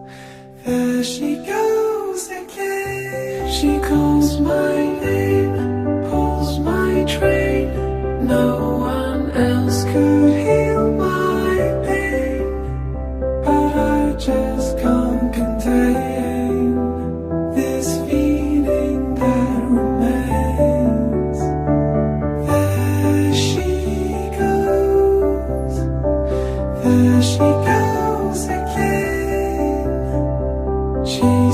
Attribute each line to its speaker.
Speaker 1: There she goes again. She calls my name, pulls my train. No one else could heal my pain, but I just can't contain this feeling that remains. There she goes, there she goes again. She